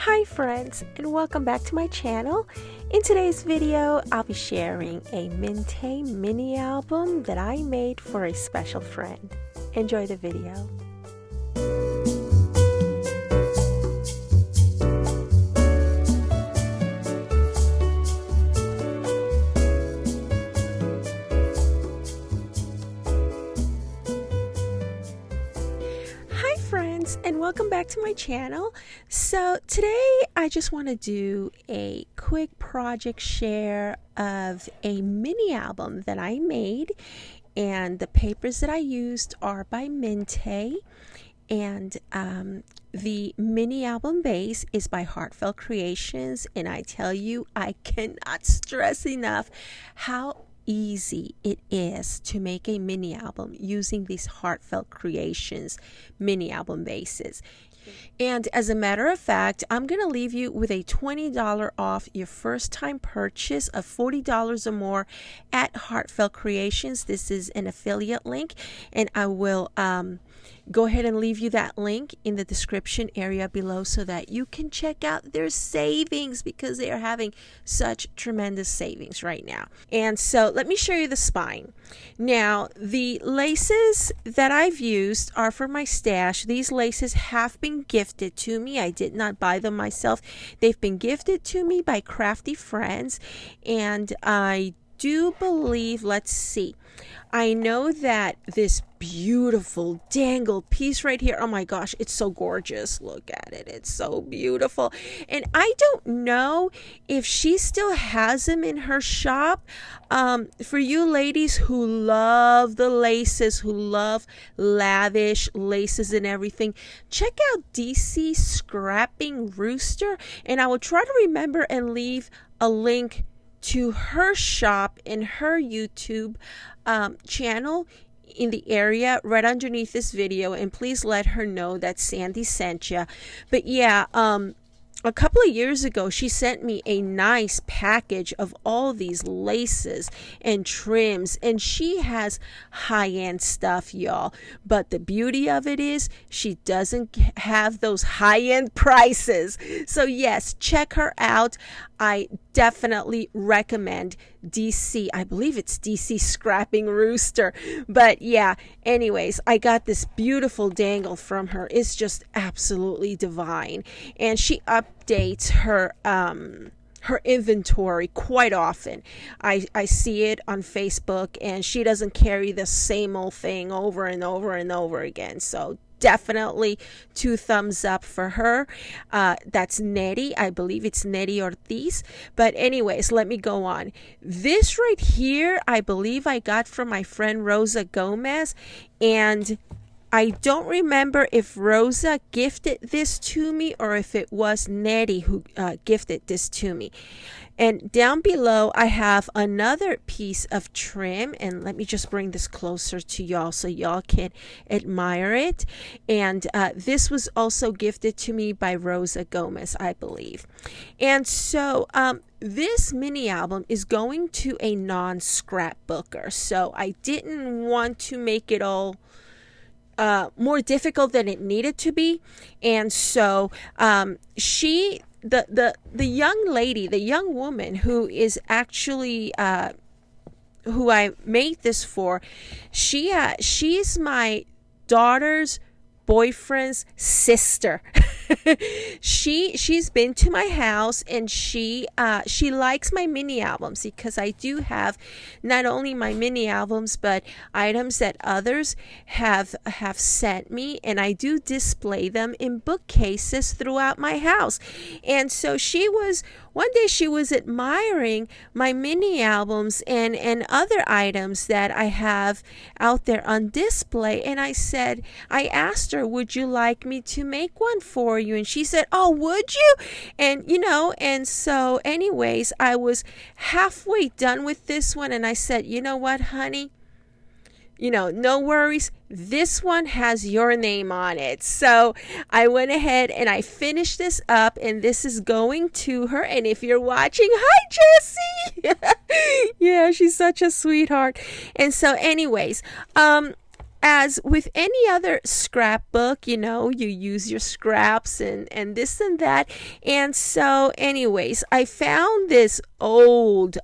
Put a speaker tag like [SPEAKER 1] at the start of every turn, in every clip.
[SPEAKER 1] Hi friends, and welcome back to my channel. In today's video, I'll be sharing a Mintay mini album that I made for a special friend. Enjoy the video. And welcome back to my channel. So today I just want to do a quick project share of a mini album that I made, and the papers that I used are by Mintay, and the mini album base is by Heartfelt Creations. And I tell you, I cannot stress enough how easy it is to make a mini album using these Heartfelt Creations mini album bases. And as a matter of fact, I'm going to leave you with a $20 off your first time purchase of $40 or more at Heartfelt Creations. This is an affiliate link, and I will go ahead and leave you that link in the description area below so that you can check out their savings, because they are having such tremendous savings right now. And so let me show you the spine. Now, the laces that I've used are for my stash. These laces have been gifted to me. I did not buy them myself. They've been gifted to me by crafty friends, and I do believe, let's see, I know that this beautiful dangle piece right here, oh my gosh, it's so gorgeous. Look at it, it's so beautiful. And I don't know if she still has them in her shop. For you ladies who love the laces, who love lavish laces and everything, check out DC Scrapping Rooster, and I will try to remember and leave a link to her shop and her YouTube channel in the area right underneath this video, and please let her know that Sandy sent you. But yeah, a couple of years ago, she sent me a nice package of all these laces and trims, and she has high-end stuff, y'all. But the beauty of it is she doesn't have those high-end prices. So yes, check her out. I definitely recommend DC. I believe it's DC Scrapping Rooster. But yeah, anyways, I got this beautiful dangle from her. It's just absolutely divine. And she updates her her inventory quite often. I see it on Facebook, and she doesn't carry the same old thing over and over and over again. So definitely 2 thumbs up for her. That's Nettie. I believe it's Nettie Ortiz. But anyways, let me go on. This right here, I believe I got from my friend Rosa Gomez, and I don't remember if Rosa gifted this to me or if it was Nettie who gifted this to me. And down below, I have another piece of trim, and let me just bring this closer to y'all so y'all can admire it. And this was also gifted to me by Rosa Gomez, I believe. And so this mini album is going to a non-scrapbooker, so I didn't want to make it all more difficult than it needed to be. And so the young lady, the young woman who is actually who I made this for, she's my daughter's boyfriend's sister. She's been to my house, and she likes my mini albums because I do have not only my mini albums but items that others have sent me, and I do display them in bookcases throughout my house. And so one day she was admiring my mini albums and other items that I have out there on display, and I asked her, would you like me to make one for you? And she said, oh, would you? And and so anyways, I was halfway done with this one, and I said, you know what, honey, no worries, this one has your name on it. So I went ahead and I finished this up, and this is going to her. And if you're watching, hi Jessie. Yeah, she's such a sweetheart. And so anyways, as with any other scrapbook, you use your scraps and this and that. And so anyways, I found this old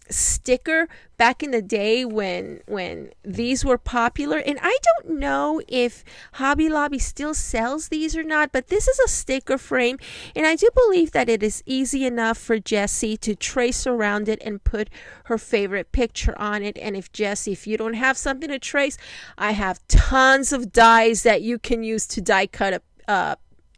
[SPEAKER 1] sticker back in the day when these were popular, and I don't know if Hobby Lobby still sells these or not, but this is a sticker frame, and I do believe that it is easy enough for Jessie to trace around it and put her favorite picture on it. And if you don't have something to trace, I have tons of dies that you can use to die cut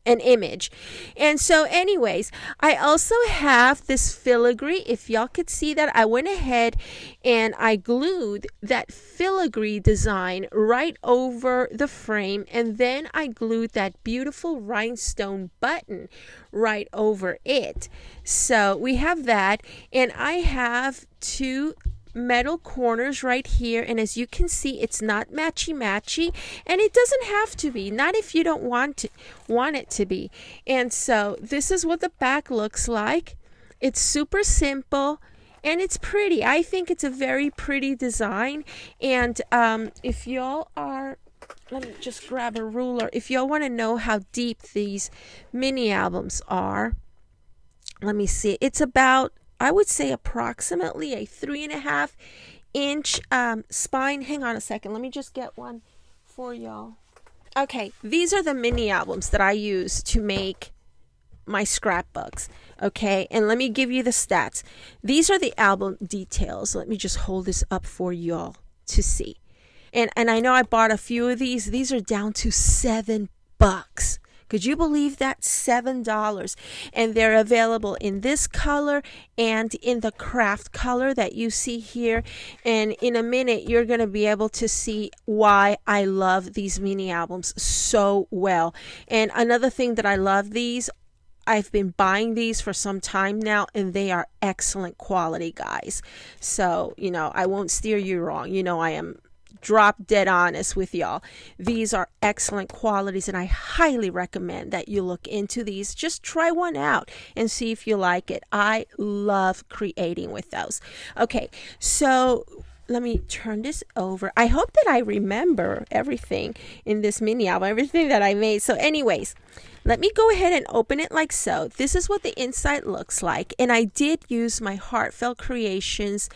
[SPEAKER 1] an image. And so anyways, I also have this filigree. If y'all could see that, I went ahead and I glued that filigree design right over the frame, and then I glued that beautiful rhinestone button right over it. So we have that, and I have two metal corners right here, and as you can see, it's not matchy, and it doesn't have to be, not if you don't want it to be. And so this is what the back looks like. It's super simple and it's pretty. I think it's a very pretty design. And if y'all are, let me just grab a ruler, if y'all want to know how deep these mini albums are, let me see, it's about, I would say, approximately a 3.5 inch spine. Hang on a second. Let me just get one for y'all. Okay, these are the mini albums that I use to make my scrapbooks. Okay, and let me give you the stats. These are the album details. Let me just hold this up for y'all to see. And I know I bought a few of these. These are down to $7. Could you believe that? $7. And they're available in this color and in the craft color that you see here. And in a minute, you're going to be able to see why I love these mini albums so well. And another thing that I love these, I've been buying these for some time now, and they are excellent quality, guys. So, I won't steer you wrong. I am drop dead honest with y'all. These are excellent qualities, and I highly recommend that you look into these. Just try one out and see if you like it. I love creating with those. Okay, so let me turn this over. I hope that I remember everything in this mini album, everything that I made. So anyways, let me go ahead and open it like so. This is what the inside looks like. And I did use my Heartfelt Creations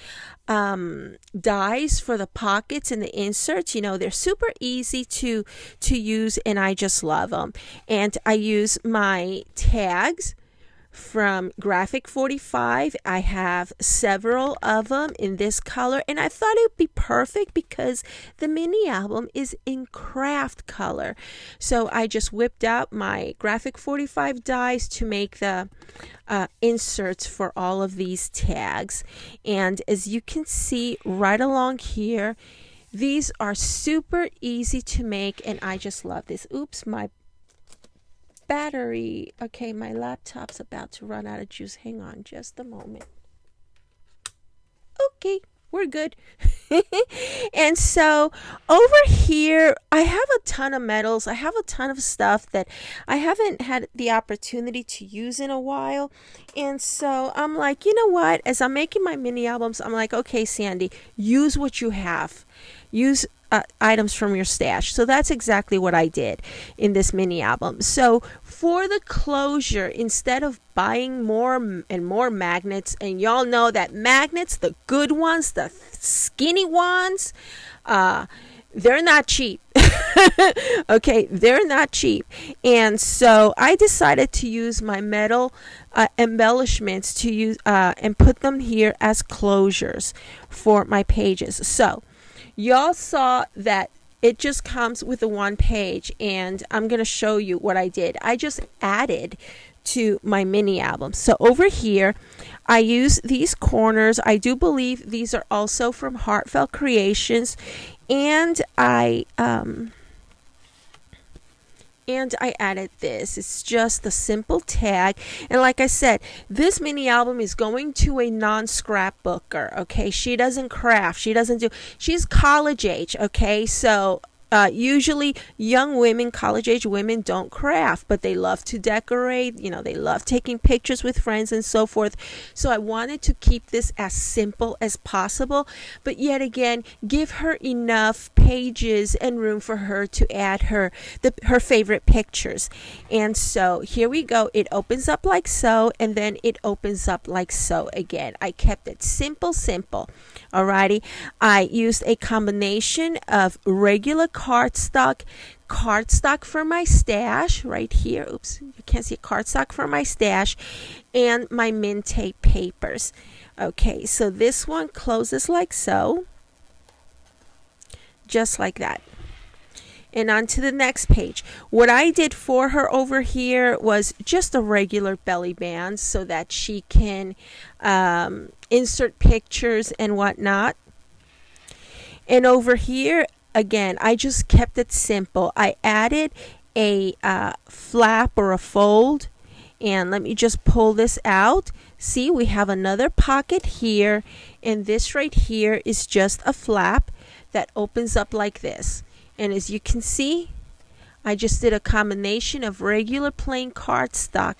[SPEAKER 1] dies for the pockets and the inserts. They're super easy to use, and I just love them. And I use my tags from Graphic 45. I have several of them in this color, and I thought it would be perfect because the mini album is in craft color. So I just whipped out my Graphic 45 dies to make the inserts for all of these tags. And as you can see right along here, these are super easy to make, and I just love this. Oops, my battery. Okay, my laptop's about to run out of juice. Hang on just a moment. Okay, we're good. And so over here, I have a ton of metals. I have a ton of stuff that I haven't had the opportunity to use in a while. And so I'm like, you know what? As I'm making my mini albums, I'm like, okay, Sandy, use what you have. Use items from your stash. So that's exactly what I did in this mini album. So for the closure, instead of buying more and more magnets, and y'all know that magnets, the good ones, the skinny ones, they're not cheap. Okay, they're not cheap. And so I decided to use my metal embellishments to use and put them here as closures for my pages. So y'all saw that it just comes with the one page, and I'm going to show you what I did. I just added to my mini album. So over here, I use these corners. I do believe these are also from Heartfelt Creations, and I added this. It's just the simple tag. And like I said, this mini album is going to a non-scrapbooker. Okay, she doesn't craft. She's college age. Okay, so Usually young women, college-age women, don't craft, but they love to decorate. They love taking pictures with friends and so forth. So I wanted to keep this as simple as possible, but yet again, give her enough pages and room for her to add her favorite pictures. And so here we go. It opens up like so, and then it opens up like so again. I kept it simple. Alrighty. I used a combination of regular cardstock for my stash right here. Oops, you can't see cardstock for my stash, and my Mintay papers. Okay, so this one closes like so, just like that. And on to the next page. What I did for her over here was just a regular belly band so that she can insert pictures and whatnot. And over here, again, I just kept it simple. I added a flap or a fold. And let me just pull this out. See, we have another pocket here. And this right here is just a flap that opens up like this. And as you can see, I just did a combination of regular plain cardstock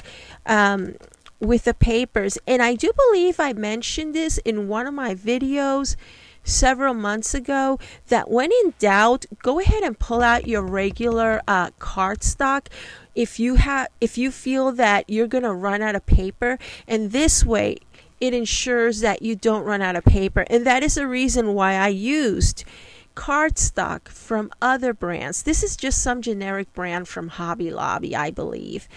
[SPEAKER 1] with the papers. And I do believe I mentioned this in one of my videos several months ago, that when in doubt, go ahead and pull out your regular cardstock if you feel that you're going to run out of paper. And this way, it ensures that you don't run out of paper. And that is the reason why I used cardstock from other brands. This is just some generic brand from Hobby Lobby, I believe.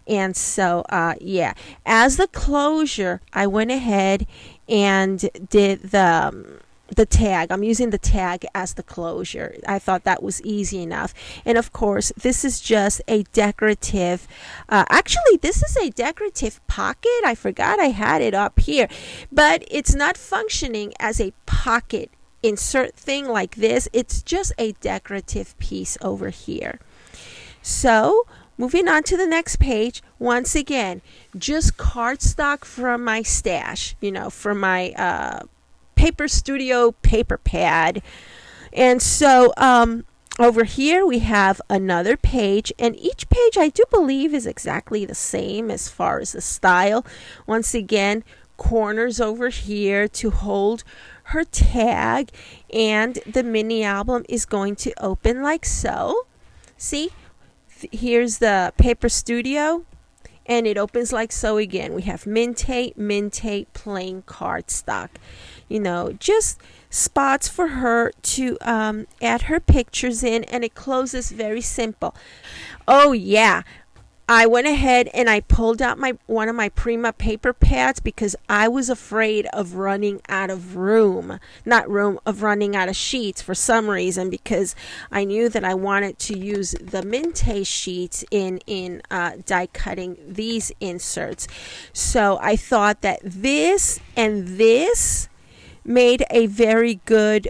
[SPEAKER 1] And so yeah, as the closure, I went ahead and did the tag. I'm using the tag as the closure. I thought that was easy enough. And of course, this is just a decorative, actually this is a decorative pocket. I forgot I had it up here, but it's not functioning as a pocket insert thing like this. It's just a decorative piece over here. So moving on to the next page, once again, just cardstock from my stash, from my Paper Studio paper pad. And so over here we have another page, and each page I do believe is exactly the same as far as the style. Once again, corners over here to hold her tag, and the mini album is going to open like so. See, here's the Paper Studio, and it opens like so again. We have Mintay plain cardstock. Just spots for her to add her pictures in, and it closes very simple. Oh yeah, I went ahead and I pulled out one of my Prima paper pads because I was afraid of running out of running out of sheets for some reason, because I knew that I wanted to use the Mintay sheets in die cutting these inserts. So I thought that this and this made a very good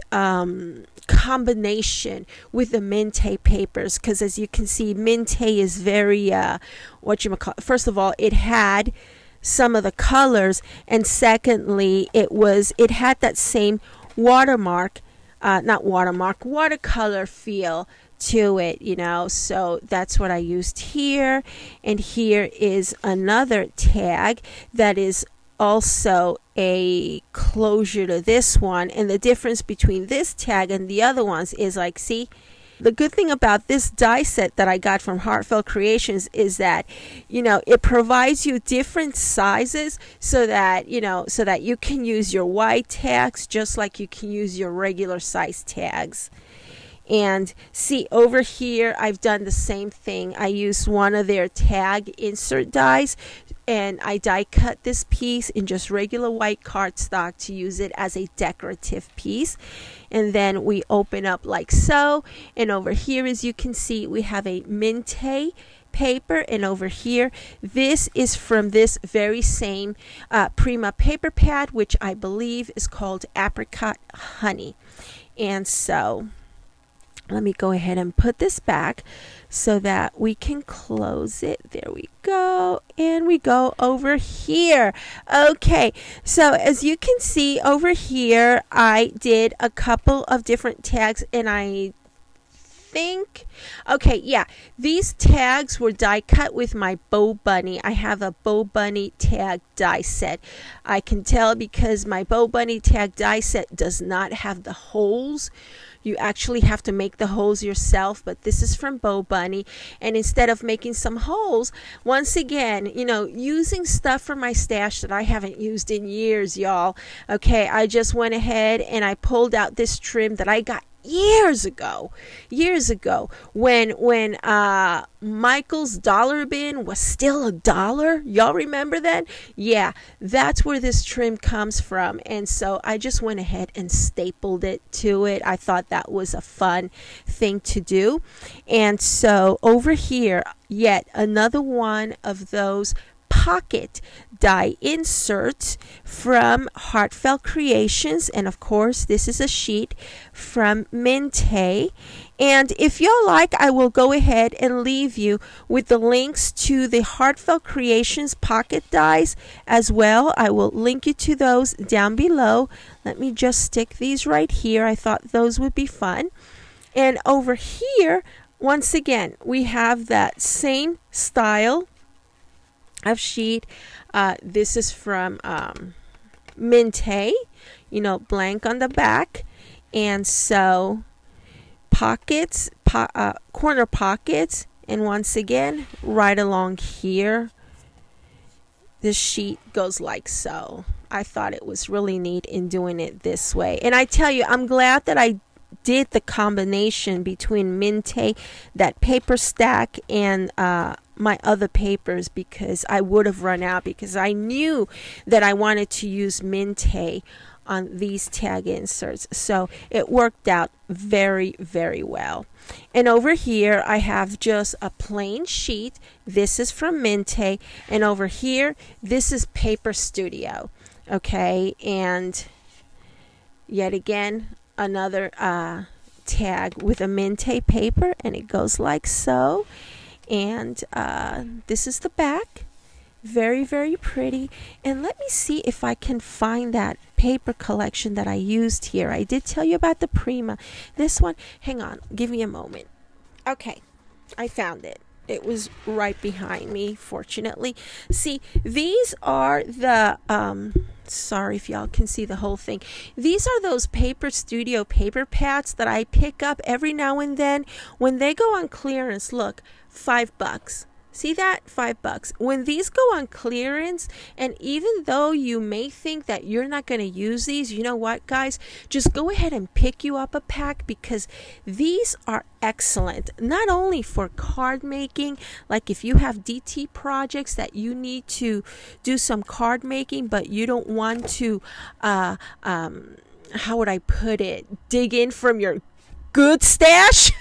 [SPEAKER 1] combination with the Mintay papers, because as you can see, Mintay is very first of all, it had some of the colors, and secondly, it had that same watercolor feel to it, so that's what I used here. And here is another tag that is also a closure to this one, and the difference between this tag and the other ones is, like, see, the good thing about this die set that I got from Heartfelt Creations is that it provides you different sizes so that you can use your white tags just like you can use your regular size tags. And see, over here I've done the same thing. I used one of their tag insert dies, and I die cut this piece in just regular white cardstock to use it as a decorative piece. And then we open up like so, and over here, as you can see, we have a Mintay paper, and over here, this is from this very same Prima paper pad, which I believe is called Apricot Honey. And so let me go ahead and put this back so that we can close it. There we go. And we go over here. Okay, so as you can see over here, I did a couple of different tags, and I think. Okay, yeah. These tags were die cut with my Bow Bunny. I have a Bow Bunny tag die set. I can tell because my Bow Bunny tag die set does not have the holes. You actually have to make the holes yourself, but this is from Bow Bunny. And instead of making some holes, once again, using stuff from my stash that I haven't used in years, y'all. Okay, I just went ahead and I pulled out this trim that I got years ago when Michael's dollar bin was still $1. Y'all remember that? Yeah, that's where this trim comes from. And so I just went ahead and stapled it to it. I thought that was a fun thing to do. And so over here, yet another one of those pocket die inserts from Heartfelt Creations, and of course this is a sheet from Mintay. And if y'all like, I will go ahead and leave you with the links to the Heartfelt Creations pocket dies as well. I will link you to those down below. Let me just stick these right here. I thought those would be fun. And over here, once again, we have that same style of sheet. This is from Mintay, blank on the back. And so pockets, corner pockets, and once again, right along here, this sheet goes like so. I thought it was really neat in doing it this way. And I tell you, I'm glad that I did the combination between Mintay, that paper stack, and my other papers, because I would have run out, because I knew that I wanted to use Mintay on these tag inserts. So it worked out very, very well. And over here I have just a plain sheet. This is from Mintay. And over here, this is Paper Studio. Okay, and yet again, another tag with a Mintay paper, and it goes like so. And this is the back. Very, very pretty. And let me see if I can find that paper collection that I used here. I did tell you about the Prima. This one, hang on, give me a moment. Okay, I found it. It was right behind me, fortunately. See, these are the sorry if y'all can see the whole thing. These are those Paper Studio paper pads that I pick up every now and then when they go on clearance. Look, $5. See that? $5. When these go on clearance, and even though you may think that you're not going to use these, you know what, guys? Just go ahead and pick you up a pack, because these are excellent. Not only for card making, like if you have DT projects that you need to do some card making, but you don't want to, how would I put it? Dig in from your good stash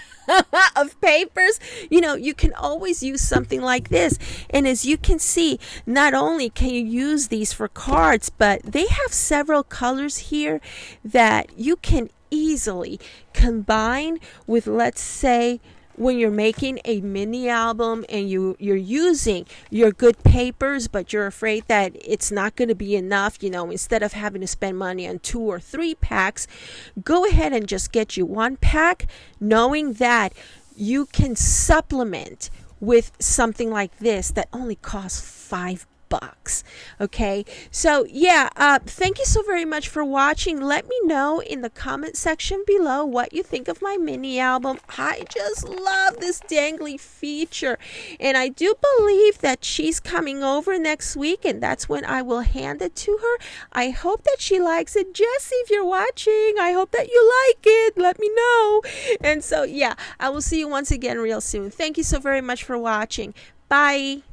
[SPEAKER 1] of papers. You can always use something like this. And as you can see, not only can you use these for cards, but they have several colors here that you can easily combine with, let's say, when you're making a mini album and you're using your good papers, but you're afraid that it's not going to be enough, instead of having to spend money on 2 or 3 packs, go ahead and just get you 1 pack, knowing that you can supplement with something like this that only costs $5. Okay, so yeah, thank you so very much for watching. Let me know in the comment section below what you think of my mini album. I just love this dangly feature, and I do believe that she's coming over next week, and that's when I will hand it to her. I hope that she likes it. Jessie, if you're watching, I hope that you like it. Let me know. And so yeah, I will see you once again real soon. Thank you so very much for watching. Bye.